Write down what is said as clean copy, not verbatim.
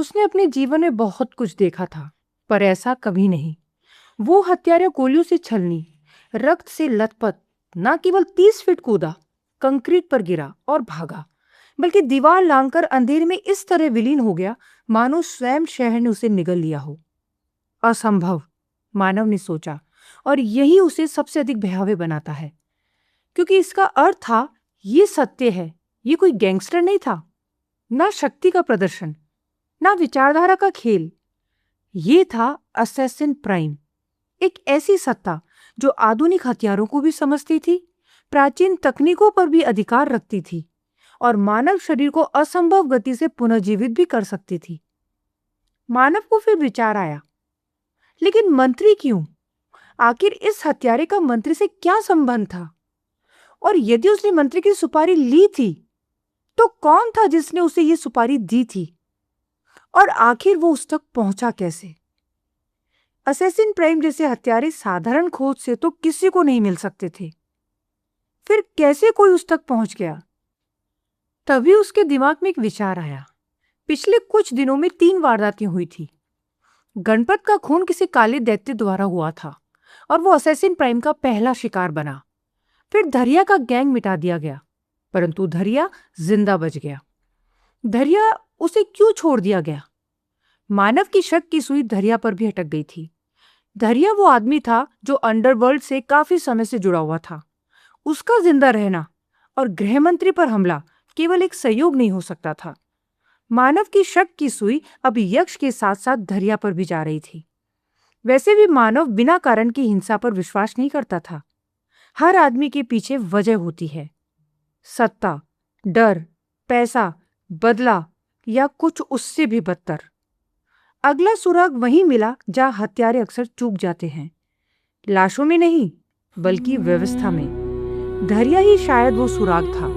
उसने अपने जीवन में बहुत कुछ देखा था, पर ऐसा कभी नहीं। वो हत्यारा गोलियों से छलनी, रक्त से लथपथ न केवल 30 फीट कूदा, कंक्रीट पर गिरा और भागा, बल्कि दीवार लांघकर अंधेरे में इस तरह विलीन हो गया मानो स्वयं शहर ने उसे निगल लिया हो। असंभव, मानव ने सोचा, और यही उसे सबसे अधिक भयावह बनाता है, क्योंकि इसका अर्थ था ये सत्य है। ये कोई गैंगस्टर नहीं था, ना शक्ति का प्रदर्शन, ना विचारधारा का खेल। ये था असैसिन प्राइम, एक ऐसी सत्ता जो आधुनिक हथियारों को भी समझती थी, प्राचीन तकनीकों पर भी अधिकार रखती थी और मानव शरीर को असंभव गति से पुनर्जीवित भी कर सकती थी। मानव को फिर विचार आया, लेकिन मंत्री क्यों? आखिर इस हत्यारे का मंत्री से क्या संबंध था? और यदि उसने मंत्री की सुपारी ली थी, तो कौन था जिसने उसे ये सुपारी दी थी? और आखिर वो उस तक पहुंचा कैसे? असैसिन प्राइम जैसे हत्यारे साधारण खोज से तो किसी को नहीं मिल सकते थे, फिर कैसे कोई उस तक पहुंच गया? तभी उसके दिमाग में एक विचार आया। पिछले कुछ दिनों में 3 वारदातें हुई थी। गणपत का खून किसी काले दैत्य द्वारा हुआ था और वो असैसिन प्राइम का पहला शिकार बना। फिर धरिया का गैंग मिटा दिया गया, परंतु धरिया जिंदा बच गया। धरिया उसे क्यों छोड़ दिया गया? मानव की शक की सुई धरिया पर भी अटक गई थी। धरिया वो आदमी था जो अंडरवर्ल्ड से काफी समय से जुड़ा हुआ था। उसका जिंदा रहना और गृहमंत्री पर हमला केवल एक संयोग नहीं हो सकता था। मानव की शक की सुई अब यक्ष के साथ साथ धरिया पर भी जा रही थी। वैसे भी मानव बिना कारण की हिंसा पर विश्वास नहीं करता था। हर आदमी के पीछे वजह होती है, सत्ता, डर, पैसा, बदला या कुछ उससे भी बदतर। अगला सुराग वहीं मिला जहां हत्यारे अक्सर चूक जाते हैं, लाशों में नहीं बल्कि व्यवस्था में। धैर्य ही शायद वो सुराग था